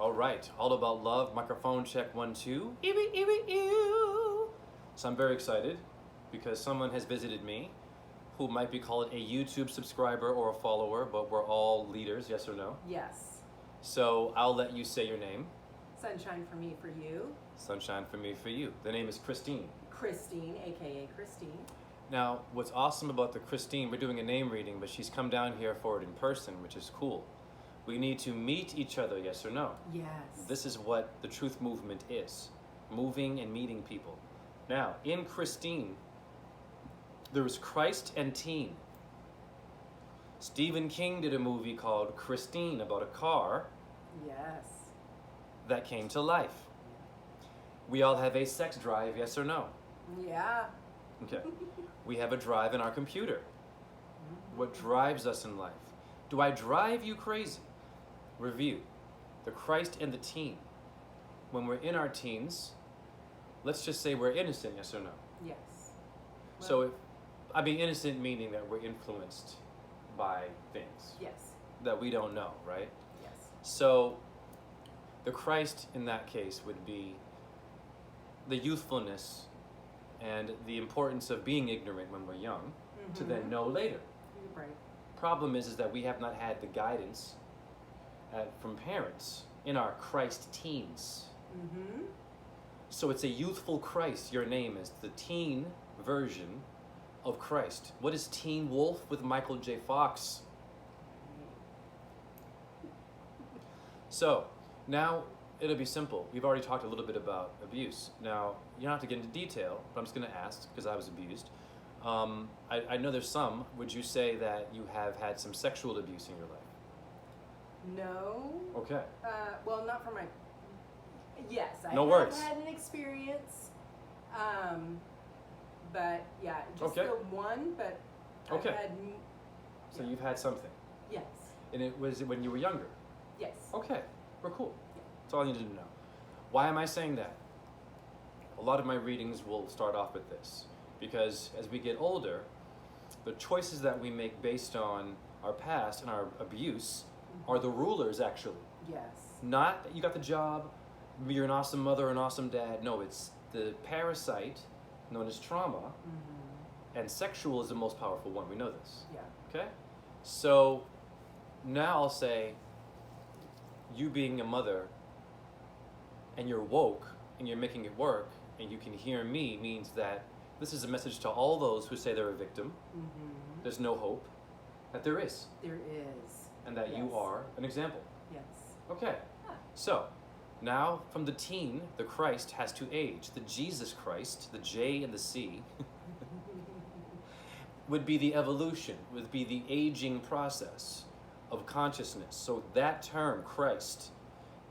All right, all about love. Microphone check 1 2. Ew. So I'm very excited because someone has visited me who might be called a YouTube subscriber or a follower, but we're all leaders, yes or no? Yes. So I'll let you say your name. Sunshine for me, for you. Sunshine for me, for you. The name is Christine. Christine, aka Christine. Now, what's awesome about the Christine, we're doing a name reading, but she's come down here for it in person, which is cool. We need to meet each other, yes or no? Yes. This is what the truth movement is, moving and meeting people. Now, in Christine, there was Christ and teen. Stephen King did a movie called Christine about a car Yes. that came to life. We all have a sex drive, yes or no? Yeah. Okay. We have a drive in our computer. What drives us in life? Do I drive you crazy? Review. The Christ and the teen. When we're in our teens, let's just say we're innocent, yes or no? Yes. So, innocent meaning that we're influenced by things Yes. that we don't know, right? Yes. So, the Christ in that case would be the youthfulness and the importance of being ignorant when we're young to then know later. Right. Problem is that we have not had the guidance from parents in our Christ teens. Mm-hmm. So it's a youthful Christ. Your name is the teen version of Christ. What is Teen Wolf with Michael J. Fox? So now it'll be simple. We've already talked a little bit about abuse. Now, you don't have to get into detail, but I'm just going to ask because I was abused. I know there's some. Would you say that you have had some sexual abuse in your life? No. Okay. Well, not from my. Yes, I No have worries. had an experience. But yeah, just Okay. the one. But Okay. I've had. So you've had something. Yes. And it was when you were younger? Yes. Okay. We're cool. That's all I needed to know. Why am I saying that? A lot of my readings will start off with this. Because as we get older, the choices that we make based on our past and our abuse are the rulers, actually. Yes. Not that you got the job, you're an awesome mother, an awesome dad. No, it's the parasite known as trauma, and sexual is the most powerful one. We know this. Yeah. Okay? So now I'll say, you being a mother and you're woke and you're making it work and you can hear me means that this is a message to all those who say they're a victim. There's no hope. That there is. There is. And that you Yes. are an example. Yes. Okay. Ah. So, now from the teen, the Christ has to age. The Jesus Christ, the J and the C, would be the evolution, would be the aging process of consciousness. So that term, Christ,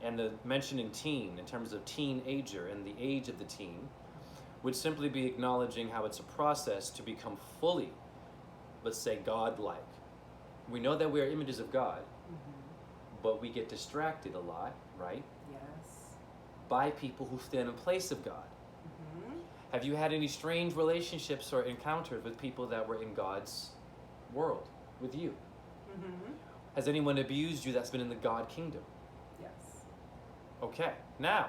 and the mentioning teen in terms of teenager and the age of the teen, would simply be acknowledging how it's a process to become fully, let's say, God-like. We know that we are images of God, but we get distracted a lot, right? Yes. By people who stand in place of God. Have you had any strange relationships or encounters with people that were in God's world with you? Has anyone abused you that's been in the God kingdom? Yes. Okay, now,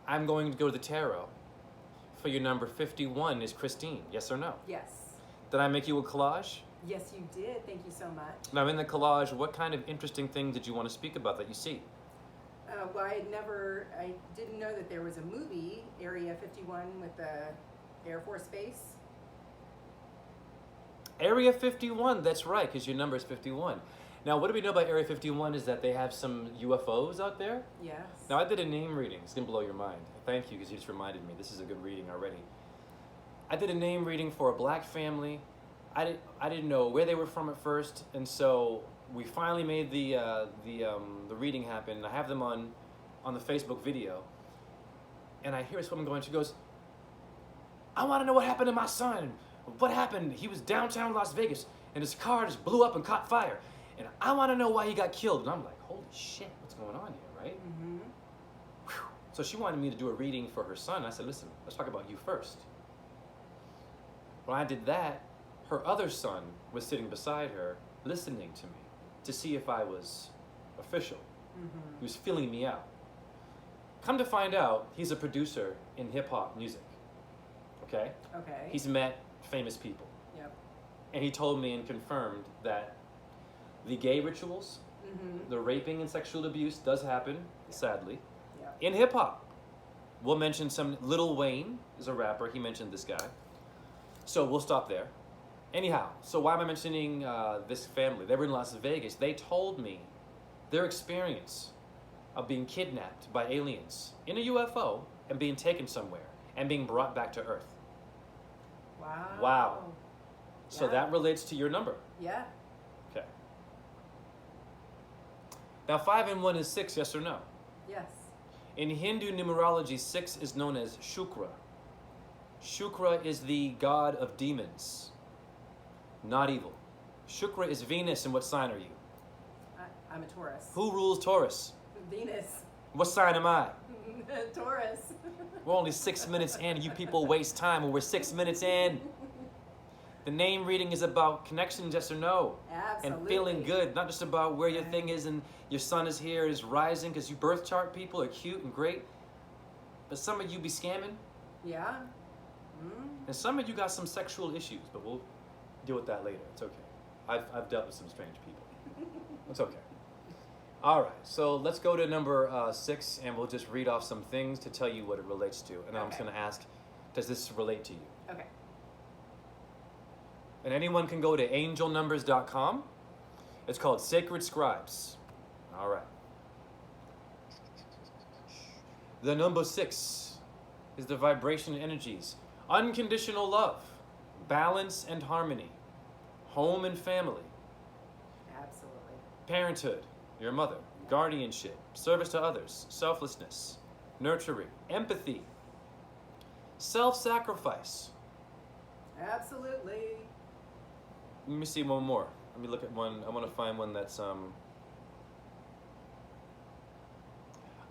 I'm going to go to the tarot. For your number 51 is Christine, yes or no? Yes. Did I make you a collage? Yes, you did. Thank you so much. Now in the collage, what kind of interesting thing did you want to speak about that you see? Well, I didn't know that there was a movie, Area 51, with the Air Force Base. Area 51, that's right, because your number is 51. Now, what do we know about Area 51 is that they have some UFOs out there? Yes. Now, I did a name reading. It's going to blow your mind. Thank you, because you just reminded me. This is a good reading already. I did a name reading for a black family. I didn't know where they were from at first, and so we finally made the reading happen. I have them on the Facebook video, and I hear this woman going, she goes, I want to know what happened to my son. What happened? He was downtown Las Vegas, and his car just blew up and caught fire. And I want to know why he got killed. And I'm like, holy shit, what's going on here, right? Whew. So she wanted me to do a reading for her son. I said, listen, let's talk about you first. When I did that, her other son was sitting beside her, listening to me to see if I was official. He was feeling me out. Come to find out, he's a producer in hip-hop music. Okay? Okay. He's met famous people. Yep. And he told me and confirmed that the gay rituals, the raping and sexual abuse does happen, sadly, in hip-hop. We'll mention some. Lil Wayne is a rapper. He mentioned this guy. So we'll stop there. Anyhow, so why am I mentioning this family? They were in Las Vegas. They told me their experience of being kidnapped by aliens in a UFO and being taken somewhere and being brought back to Earth. Wow. Wow. So Yeah. that relates to your number. Yeah. Okay. Now 5 and 1 is 6, yes or no? Yes. In Hindu numerology, 6 is known as Shukra. Shukra is the god of demons, not evil. Shukra is Venus, and what sign are you? I'm a Taurus. Who rules Taurus? Venus. What sign am I? Taurus. We're only 6 minutes in. You people waste time when we're 6 minutes in. The name reading is about connections, yes or no? Absolutely. And feeling good, not just about where your thing is and your sun is here, is rising, because you birth chart people are cute and great. But some of you be scamming, Yeah. and some of you got some sexual issues, but we'll deal with that later. It's okay. I've dealt with some strange people. It's okay. All right, so let's go to number 6, and we'll just read off some things to tell you what it relates to. And I'm just going to ask, does this relate to you? Okay. And anyone can go to angelnumbers.com. It's called Sacred Scribes. All right. The number 6 is the vibration energies. Unconditional love, balance and harmony, home and family, Absolutely. parenthood, your mother, guardianship, service to others, selflessness, nurturing, empathy, self-sacrifice. Absolutely. Let me see one more. Let me look at one. I want to find one that's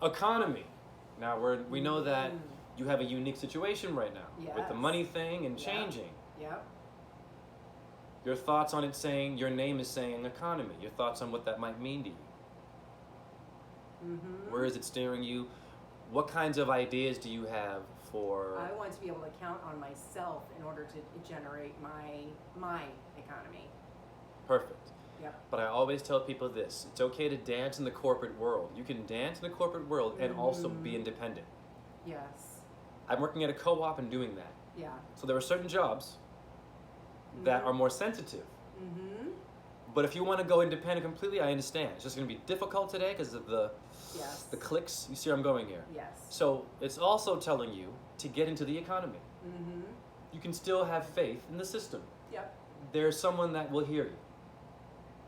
economy. Now we know that you have a unique situation right now with the Yes. money thing and Yeah. changing. Yep. Your thoughts on it saying your name is saying economy. Your thoughts on what that might mean to you. Where is it steering you? What kinds of ideas do you have for? I want to be able to count on myself in order to generate my economy. Perfect. Yep. But I always tell people this: it's okay to dance in the corporate world. You can dance in the corporate world and also be independent. Yes. I'm working at a co-op and doing that. Yeah. So there are certain jobs that are more sensitive. But if you want to go independent completely, I understand. It's just going to be difficult today because of the clicks. You see where I'm going here? Yes. So it's also telling you to get into the economy. You can still have faith in the system. Yep. There's someone that will hear you.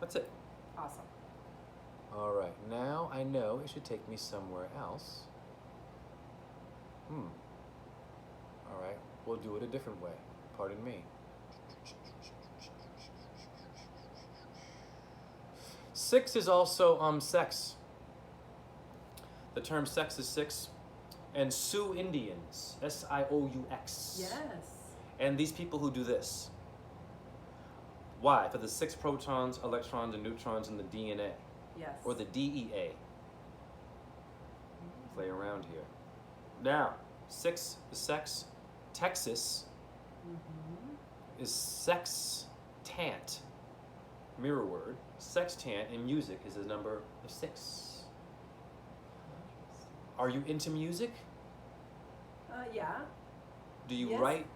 That's it. Awesome. All right. Now I know it should take me somewhere else. All right. We'll do it a different way. Pardon me. 6 is also sex. The term sex is 6. And Sioux Indians, S-I-O-U-X. Yes. And these people who do this. Why? For the 6 protons, electrons, and neutrons in the DNA. Yes. Or the DEA. Play around here. Now, 6 is sex. Texas is sextant. Mirror word. Sextant in music is the number of 6. Are you into music? Yeah. Do you Yes. write?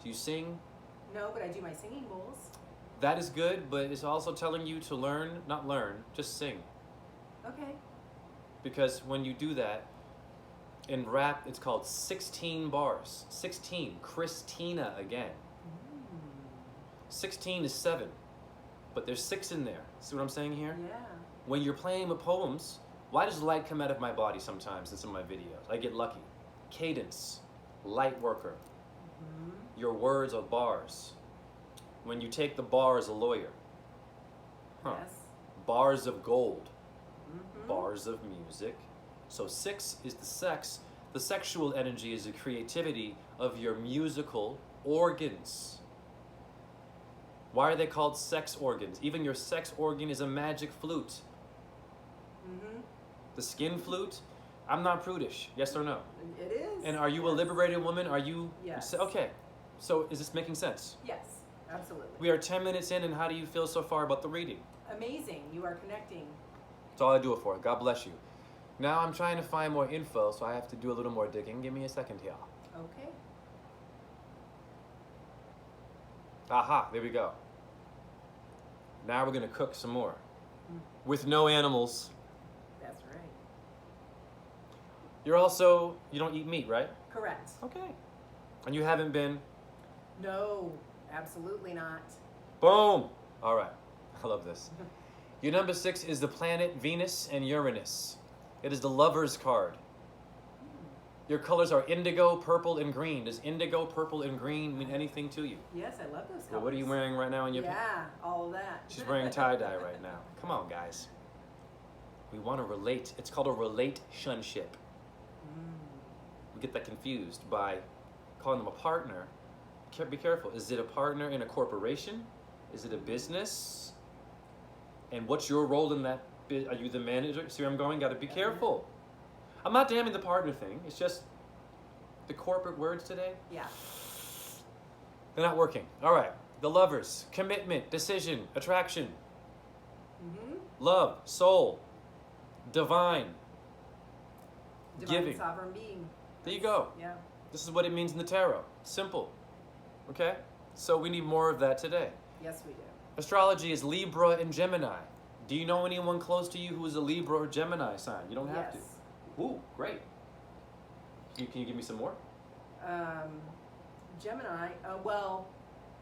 Do you sing? No, but I do my singing bowls. That is good, but it's also telling you to learn, not learn, just sing. Okay. Because when you do that, in rap, it's called 16 bars. 16. Christina again. 16 is 7, but there's 6 in there. See what I'm saying here? Yeah. When you're playing with poems, why does light come out of my body sometimes in some of my videos? I get lucky. Cadence, light worker. Your words are bars. When you take the bar as a lawyer. Yes. Bars of gold. Bars of music. So 6 is the sex. The sexual energy is the creativity of your musical organs. Why are they called sex organs? Even your sex organ is a magic flute. The skin flute. I'm not prudish. Yes or no? It is. And are you a liberated woman? Are you? Yes. Okay. So is this making sense? Yes, absolutely. We are 10 minutes in, and how do you feel so far about the reading? Amazing. You are connecting. That's all I do it for. God bless you. Now I'm trying to find more info, so I have to do a little more digging. Give me a second here. Okay. Aha, there we go. Now we're going to cook some more. With no animals. That's right. You don't eat meat, right? Correct. Okay. And you haven't been? No, absolutely not. Boom! All right. I love this. Your number 6 is the planet Venus and Uranus. It is the Lover's card. Your colors are indigo, purple, and green. Does indigo, purple, and green mean anything to you? Yes, I love those colors. Well, what are you wearing right now in your Yeah, all of that. She's wearing tie-dye right now. Come on, guys. We want to relate. It's called a relationship. We get that confused by calling them a partner. Be careful. Is it a partner in a corporation? Is it a business? And what's your role in that? Are you the manager? See where I'm going? Got to be careful. I'm not damning the partner thing. It's just the corporate words today. Yeah. They're not working. All right. The Lovers. Commitment, decision, attraction. Love, soul, divine, giving. Sovereign being. There you go. Yeah. This is what it means in the tarot. Simple. Okay? So we need more of that today. Yes, we do. Astrology is Libra and Gemini. Do you know anyone close to you who is a Libra or Gemini sign? You don't have Yes. to. Ooh, great. Can you give me some more? Gemini. Well,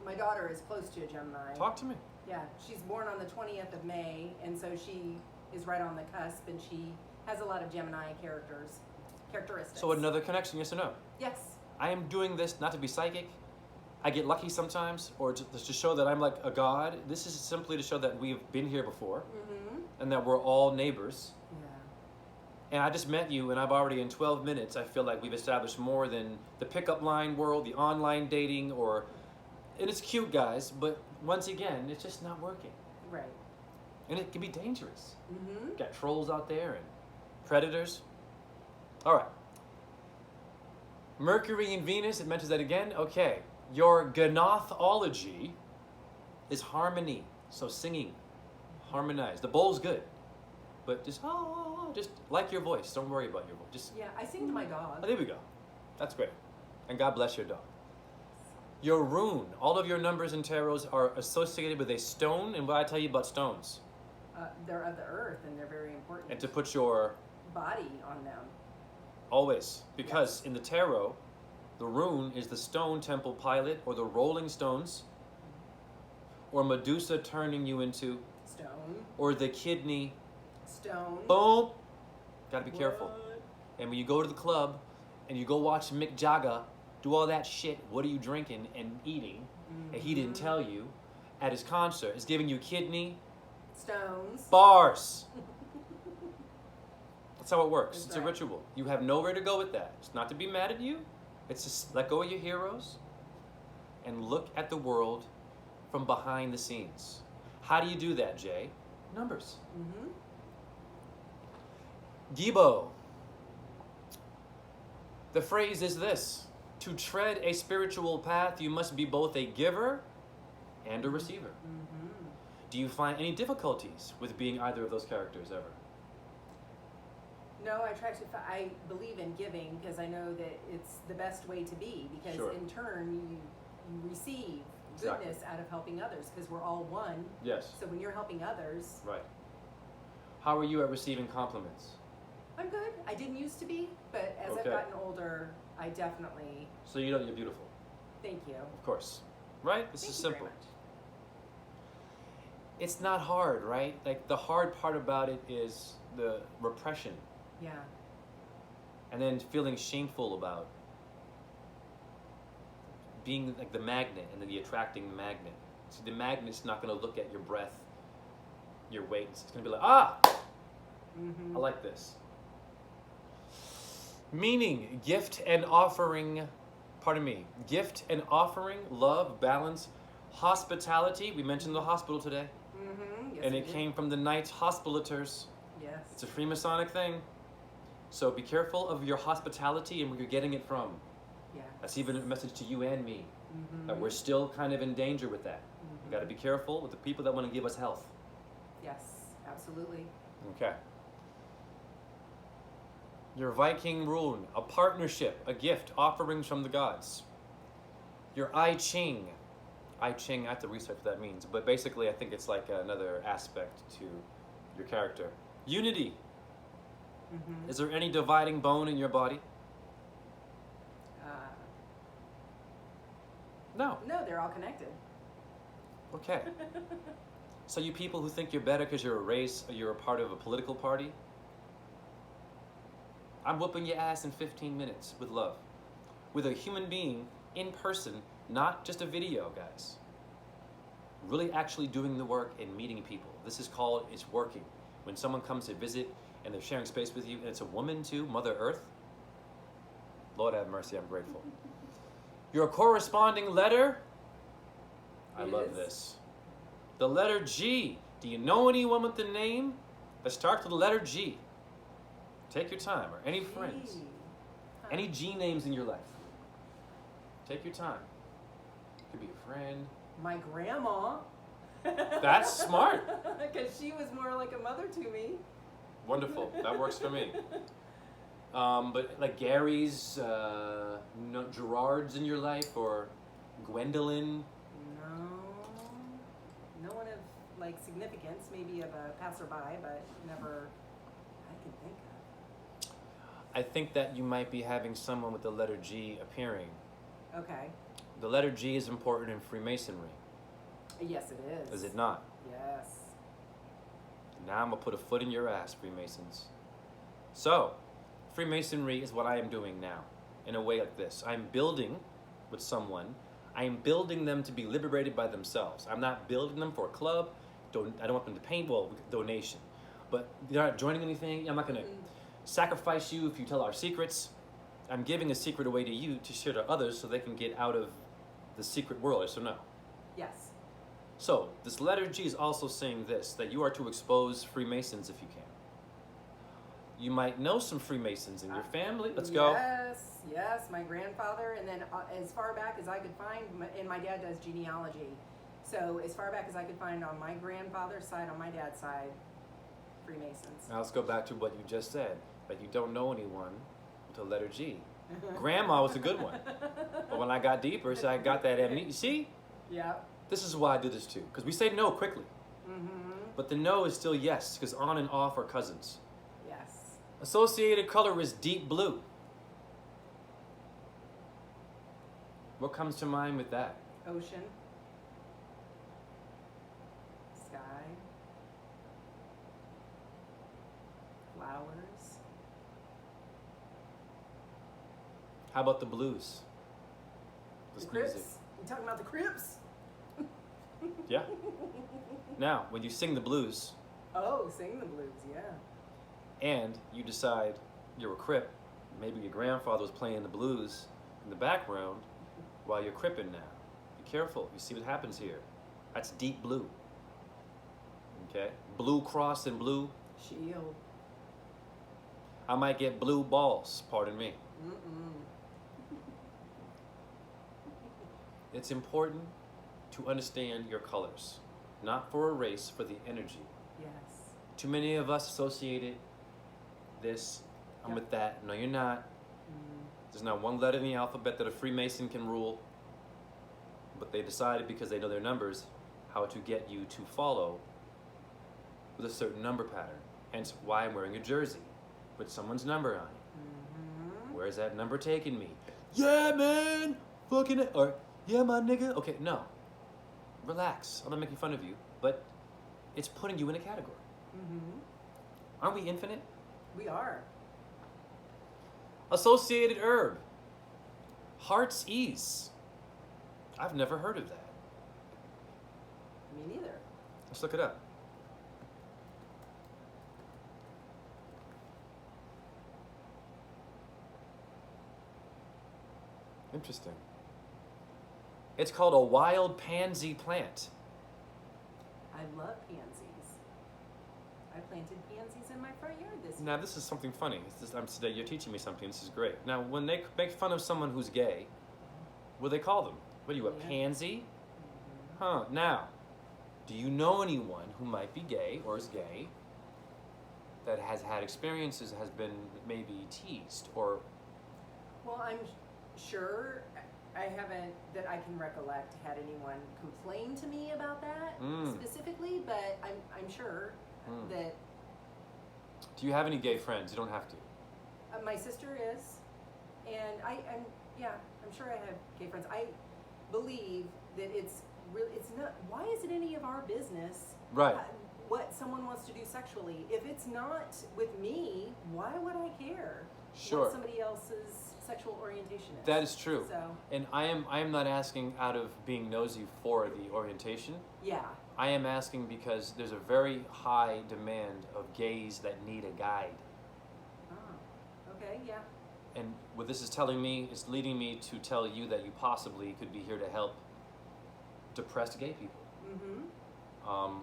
my daughter is close to a Gemini. Talk to me. Yeah, she's born on the 20th of May, and so she is right on the cusp, and she has a lot of Gemini characteristics. So another connection, yes or no? Yes. I am doing this not to be psychic. I get lucky sometimes, or to show that I'm like a god. This is simply to show that we've been here before, and that we're all neighbors. Yeah. And I just met you, and I've already, in 12 minutes, I feel like we've established more than the pickup line world, the online dating, and it's cute, guys, but once again, it's just not working. Right. And it can be dangerous. Got trolls out there and predators. All right. Mercury and Venus, it mentions that again. Okay. Your gnothology is harmony. So singing, harmonize. The bowl's good, but just like your voice. Don't worry about your voice. Just I sing to my dog. there we go. That's great. And God bless your dog. Your rune, all of your numbers and tarots are associated with a stone. And what I tell you about stones? They're of the earth, and they're very important. And to put your body on them. always, because in the tarot, the rune is the stone temple pilot, or the rolling stones, or Medusa turning you into Stone. or the kidney. Stone. Boom. Gotta be careful. What? And when you go to the club and you go watch Mick Jagger do all that shit, what are you drinking and eating? And he didn't tell you at his concert. It's giving you kidney Stones. bars. That's how it works. That's It's a right. ritual. You have nowhere to go with that. It's not to be mad at you. It's just let go of your heroes and look at the world from behind the scenes. How do you do that, Jay? Numbers. Gibo. The phrase is this: to tread a spiritual path, you must be both a giver and a receiver. Do you find any difficulties with being either of those characters ever? No, I believe in giving because I know that it's the best way to be, because Sure. in turn you receive Exactly. goodness out of helping others, because we're all one. Yes. So when you're helping others, Right. How are you at receiving compliments? I'm good. I didn't used to be, but as I've Okay. gotten older, I definitely So you know you're beautiful, thank you. of course. Right? This Thank is you very simple. much. It's not hard, right? Like the hard part about it is the repression Yeah. and then feeling shameful about being like the magnet and then the attracting magnet. See, the magnet's not going to look at your breath, your weight. It's going to be like, I like this. Meaning, gift and offering, gift and offering, love, balance, hospitality. We mentioned the hospital today. Yes, And we it did. came from the Knights Hospitators. Yes. It's a Freemasonic thing. So be careful of your hospitality and where you're getting it from. Yeah. That's even a message to you and me. Mm-hmm. That we're still kind of in danger with that. Mm-hmm. We got to be careful with the people that want to give us health. Yes, absolutely. Okay. Your Viking rune, a partnership, a gift, offerings from the gods. Your I Ching. I Ching, I have to research what that means, but basically I think it's like another aspect to your character. Unity. Mm-hmm. Is there any dividing bone in your body? No. No, they're all connected. Okay. So you people who think you're better because you're a race or you're a part of a political party, I'm whooping your ass in 15 minutes with love. With a human being in person, not just a video, guys. Really actually doing the work and meeting people. This is called, it's working. When someone comes to visit and they're sharing space with you, and it's a woman too, Mother Earth. Lord have mercy, I'm grateful. Your corresponding letter, I love this. The letter G. Do you know anyone with the name that starts with the letter G? Take your time, or any friends. Any G names in your life. Take your time. Could be a friend. My grandma. That's smart. Because she was more like a mother to me. Wonderful. That works for me. But like Gary's, Gerard's in your life, or Gwendolyn. No one of like significance, maybe of a passerby, but never I can think of. I think that you might be having someone with the letter G appearing. Okay. The letter G is important in Freemasonry. Yes, it is. Is it not? Yes. Now I'm going to put a foot in your ass, Freemasons. So, Freemasonry is what I am doing now, in a way like this. I'm building with someone. I am building them to be liberated by themselves. I'm not building them for a club. I don't want them to paint, well, donation. But they're not joining anything. I'm not going to sacrifice you if you tell our secrets. I'm giving a secret away to you to share to others so they can get out of the secret world, yes or no? Yes. So, this letter G is also saying this, that you are to expose Freemasons if you can. You might know some Freemasons in your family. Let's go. Yes, my grandfather, and then as far back as I could find, and my dad does genealogy. So as far back as I could find on my grandfather's side, on my dad's side, Freemasons. Now let's go back to what you just said, that you don't know anyone with the letter G. Grandma was a good one. But when I got deeper, so I got that amnesia. You see? Yeah. This is why I do this too, because we say no quickly. Mm-hmm. But the no is still yes, because on and off are cousins. Yes. Associated color is deep blue. What comes to mind with that? Ocean. Sky. Flowers. How about the blues? The This Crips. music. You talking about the Crips? Yeah. Now, when you sing the blues, Oh, sing the blues, yeah. and you decide you're a Crip, maybe your grandfather was playing the blues in the background while you're cripping now. Be careful. You see what happens here. That's deep blue. Okay? Blue cross and blue. Shield. I might get blue balls, pardon me. It's important to understand your colors. Not for a race, for the energy. Yes. Too many of us associated this, I'm with that. No, you're not. There's not one letter in the alphabet that a Freemason can rule, but they decided, because they know their numbers, how to get you to follow with a certain number pattern. Hence why I'm wearing a jersey with someone's number on it. Where's that number taking me? Yeah, man! Fucking it. Or, yeah, my nigga. Okay, no. Relax. I'm not making fun of you, but it's putting you in a category. Aren't we infinite? We are. Associated herb. Heart's ease. I've never heard of that. Me neither. Let's look it up. Interesting. It's called a wild pansy plant. I love pansies. I planted pansies in my front yard this year. Now, this is something funny. Today you're teaching me something. This is great. Now, when they make fun of someone who's gay, what do they call them? What are you, a pansy? Huh. Now, do you know anyone who might be gay or is gay that has had experiences, has been maybe teased or... Well, I'm sure I haven't, that I can recollect, had anyone complain to me about that specifically, but I'm sure that... Do you have any gay friends? You don't have to. My sister is, and I'm sure I have gay friends. I believe that it's not, why is it any of our business Right. What someone wants to do sexually? If it's not with me, why would I care Sure. what somebody else's sexual orientation is? That is true. So, And I am not asking out of being nosy for the orientation. yeah. I am asking because there's a very high demand of gays that need a guide. Oh, okay, yeah. And what this is telling me is leading me to tell you that you possibly could be here to help depressed gay people. Mm-hmm.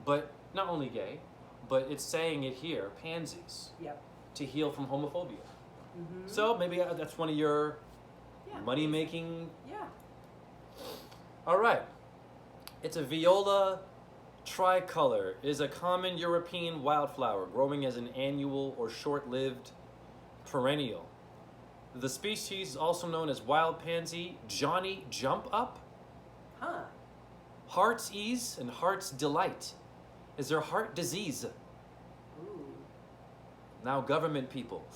But not only gay, but it's saying it here, pansies, Yep. to heal from homophobia. Mm-hmm. So maybe that's one of your Yeah. money-making... Yeah. All right. It's a viola tricolor, is a common European wildflower growing as an annual or short-lived perennial. The species is also known as wild pansy, Johnny Jump Up, Huh. Heart's Ease, and Heart's Delight. Is there heart disease? Ooh. Now, government people.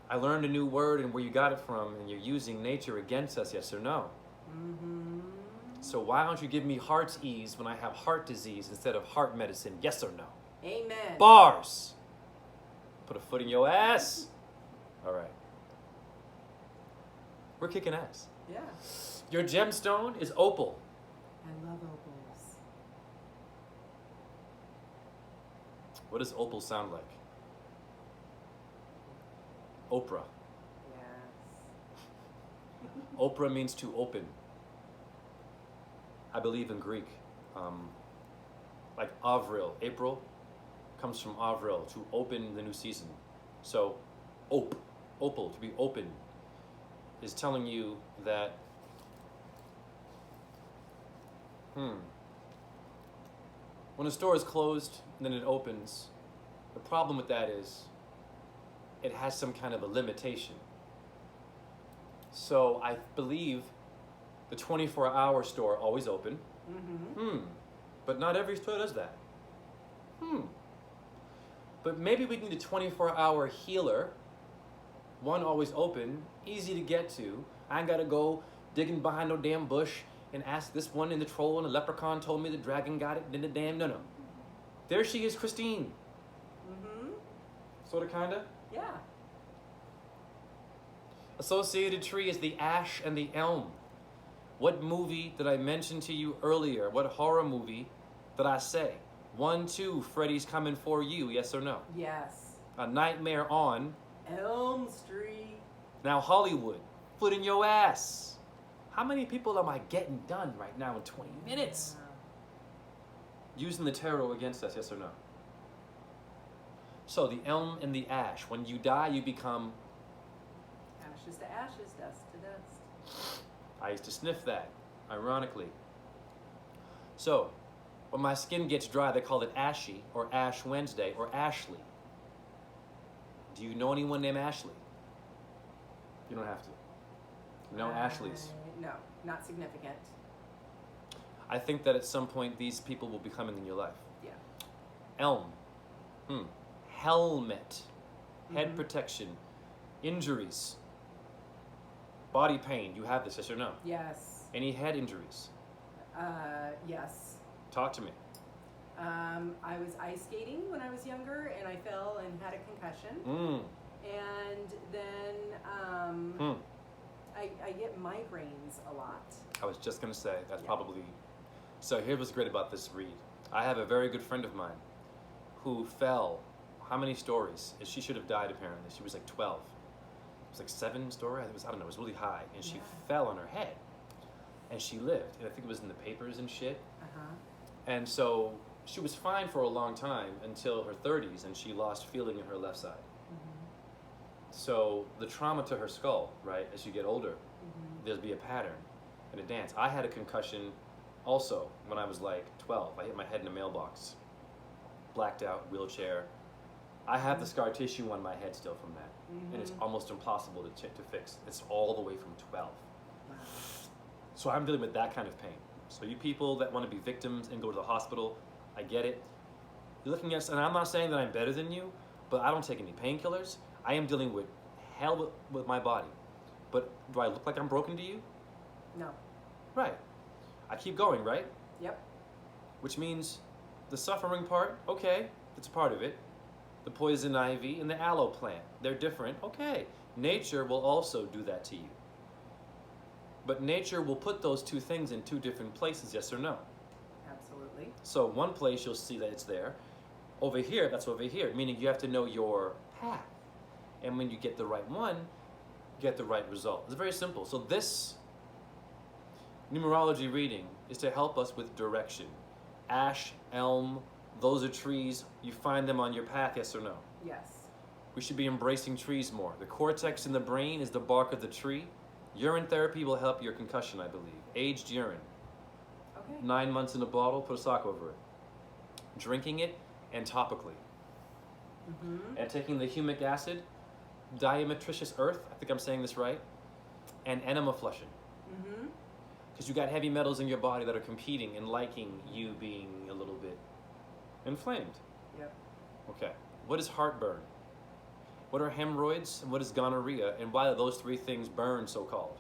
I learned a new word and where you got it from, and you're using nature against us, yes or no? Mm-hmm. So why don't you give me heart's ease when I have heart disease instead of heart medicine, yes or no? Amen. Bars! Put a foot in your ass. All right. We're kicking ass. Yeah. Your gemstone is opal. I love opals. What does opal sound like? Oprah. Yes. Oprah means to open. I believe in Greek. Like Avril, April, comes from Avril, to open the new season. So, opal, to be open, is telling you that, when a store is closed and then it opens, the problem with that is it has some kind of a limitation. So I believe the 24-hour store always open. Mm-hmm. But not every store does that. But maybe we need a 24-hour healer. One always open, easy to get to. I ain't gotta go digging behind no damn bush and ask this one and the troll and the leprechaun told me the dragon got it. Then the damn no. There she is, Christine. Mm-hmm. Sorta, kinda. Yeah. Associated tree is the ash and the elm. What movie did I mention to you earlier? What horror movie did I say? 1, 2, Freddy's Coming For You, yes or no? Yes. A Nightmare on... Elm Street. Now Hollywood, foot in your ass. How many people am I getting done right now in 20 minutes? Using the tarot against us, yes or no? So the elm and the ash. When you die, you become... Ashes to ashes, dust to dust. I used to sniff that, ironically. So, when my skin gets dry, they call it ashy, or Ash Wednesday, or Ashley. Do you know anyone named Ashley? You don't have to. No Ashleys. No, not significant. I think that at some point these people will be coming in your life. Yeah. Elm. Helmet. Head protection. Injuries. Body pain. You have this, yes or no? Yes. Any head injuries? Yes. Talk to me. I was ice skating when I was younger, and I fell and had a concussion. And then I get migraines a lot. I was just going to say, that's probably... So here's what's great about this read. I have a very good friend of mine who fell. How many stories? She should have died, apparently. She was like 12. It was like 7 story. I don't know. It was really high. And she fell on her head. And she lived. And I think it was in the papers and shit. Uh-huh. And so she was fine for a long time until her 30s, and she lost feeling in her left side. So the trauma to her skull, right, as you get older, there'll be a pattern and a dance. I had a concussion also when I was like 12. I hit my head in a mailbox, blacked out, wheelchair. I have the scar tissue on my head still from that, and it's almost impossible to fix. It's all the way from 12. Wow. So I'm dealing with that kind of pain. So you people that want to be victims and go to the hospital, I get it. You're looking at, and I'm not saying that I'm better than you, but I don't take any painkillers. I am dealing with hell with my body. But do I look like I'm broken to you? No. Right. I keep going, right? Yep. Which means the suffering part, okay, that's a part of it. The poison ivy and the aloe plant, they're different, okay. Nature will also do that to you. But nature will put those two things in two different places, yes or no? Absolutely. So one place you'll see that it's there. Over here, that's over here, meaning you have to know your path. And when you get the right one, you get the right result. It's very simple. So this numerology reading is to help us with direction. Ash, elm, those are trees. You find them on your path, yes or no? Yes. We should be embracing trees more. The cortex in the brain is the bark of the tree. Urine therapy will help your concussion, I believe. Aged urine. Okay. 9 months in a bottle, put a sock over it. Drinking it, and topically. And taking the humic acid, diametricious earth, I think I'm saying this right, and enema flushing. Because you got heavy metals in your body that are competing and liking you being a little bit inflamed. Yep. Okay. What is heartburn? What are hemorrhoids? And what is gonorrhea? And why do those three things burn, so-called?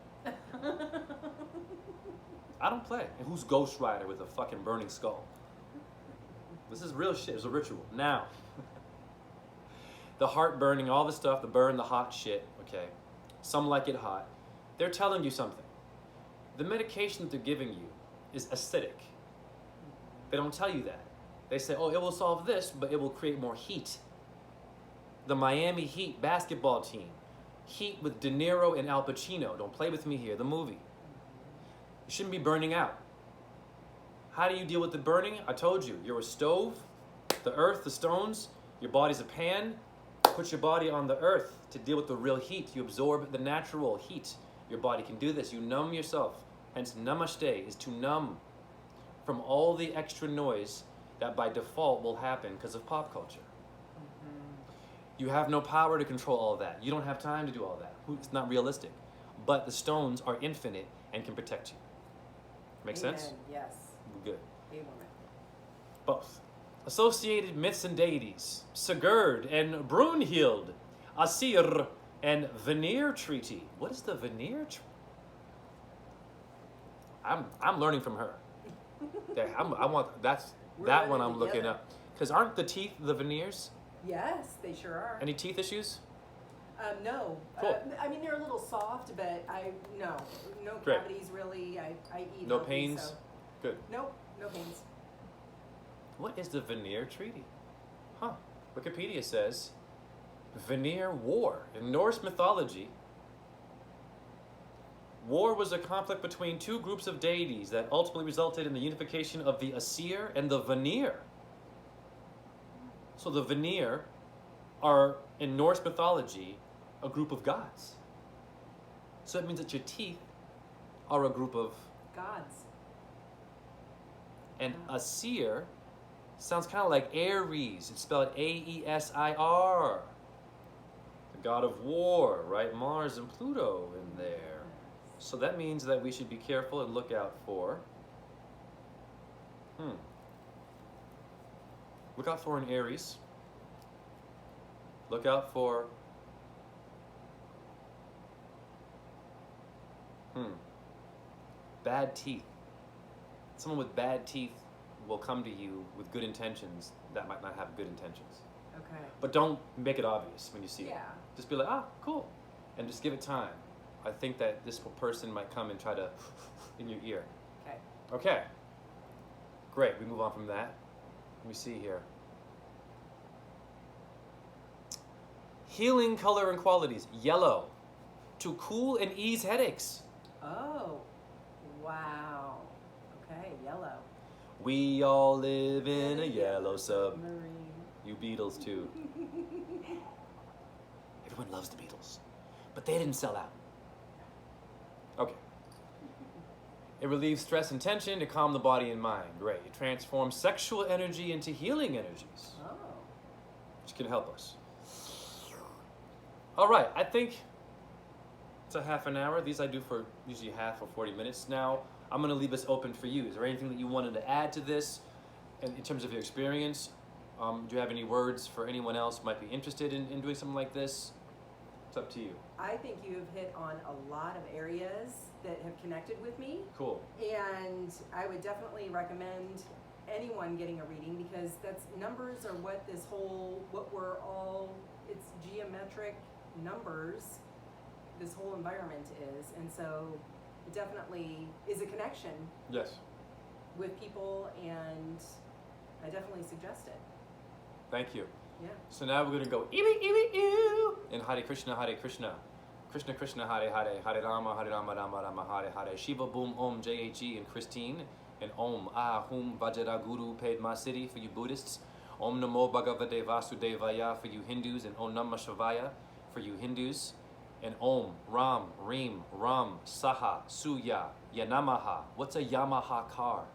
I don't play. And who's Ghost Rider with a fucking burning skull? This is real shit. It's a ritual. Now, the heart burning, all the stuff, the burn, the hot shit, okay? Some like it hot. They're telling you something. The medication that they're giving you is acidic. They don't tell you that. They say, oh, it will solve this, but it will create more heat. The Miami Heat basketball team. Heat with De Niro and Al Pacino. Don't play with me here, the movie. You shouldn't be burning out. How do you deal with the burning? I told you, you're a stove, the earth, the stones, your body's a pan. Put your body on the earth to deal with the real heat. You absorb the natural heat. Your body can do this. You numb yourself. Hence, namaste is to numb from all the extra noise that by default will happen because of pop culture. You have no power to control all that. You don't have time to do all that. It's not realistic. But the stones are infinite and can protect you. Make sense? Yes. Good. Amen. Both. Associated myths and deities. Sigurd and Brunhild. Asir and Veneer Treaty. What is the Veneer Treaty? I'm learning from her. I want that one I'm looking together. up. Because aren't the teeth the veneers? Yes, they sure are. Any teeth issues? No. Cool. I mean, they're a little soft, but no Great. cavities really. I eat No healthy, pains? so. Good. Nope, no pains. What is the Veneer Treaty? Huh. Wikipedia says, Veneer War. In Norse mythology, war was a conflict between two groups of deities that ultimately resulted in the unification of the Asir and the Veneer. So the Veneer are, in Norse mythology, a group of gods. So it means that your teeth are a group of... Gods. And Asir sounds kind of like Ares. It's spelled A-E-S-I-R. The god of war, right? Mars and Pluto in there. So that means that we should be careful and look out for... Look out for an Aries. Look out for... Bad teeth. Someone with bad teeth will come to you with good intentions that might not have good intentions. Okay. But don't make it obvious when you see it. Yeah. Just be like, cool. And just give it time. I think that this person might come and try to in your ear. Okay. Okay. Great, we move on from that. Let me see here. Healing color and qualities. Yellow. To cool and ease headaches. Oh. Wow. Okay. Yellow. We all live in a yellow submarine. Marine. You Beatles too. Everyone loves the Beatles, but they didn't sell out. Okay. It relieves stress and tension to calm the body and mind. Great. It transforms sexual energy into healing energies, Oh. which can help us. All right, I think it's a half an hour. These I do for usually half or 40 minutes. Now, I'm going to leave this open for you. Is there anything that you wanted to add to this in terms of your experience? Do you have any words for anyone else who might be interested in doing something like this? It's up to you. I think you've hit on a lot of areas that have connected with me. Cool. And I would definitely recommend anyone getting a reading, because numbers are what it's geometric numbers, this whole environment is. And so it definitely is a connection Yes. with people, and I definitely suggest it. Thank you. Yeah. So now we're going to go ew in Hare Krishna, Krishna Krishna, Hare Hare, Hare Rama, Rama Rama, Hare Hare, Shiva Boom Om JHE and Christine, and Om Ahum Vajra Guru Padma City for you Buddhists, Om Namo Bhagavate Vasudevaya for you Hindus, and Om Namah Shivaya for you Hindus, and Om Ram Reem Ram Saha Suya Yanamaha. What's a Yamaha car?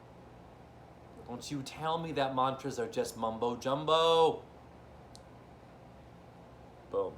Don't you tell me that mantras are just mumbo jumbo. Boom.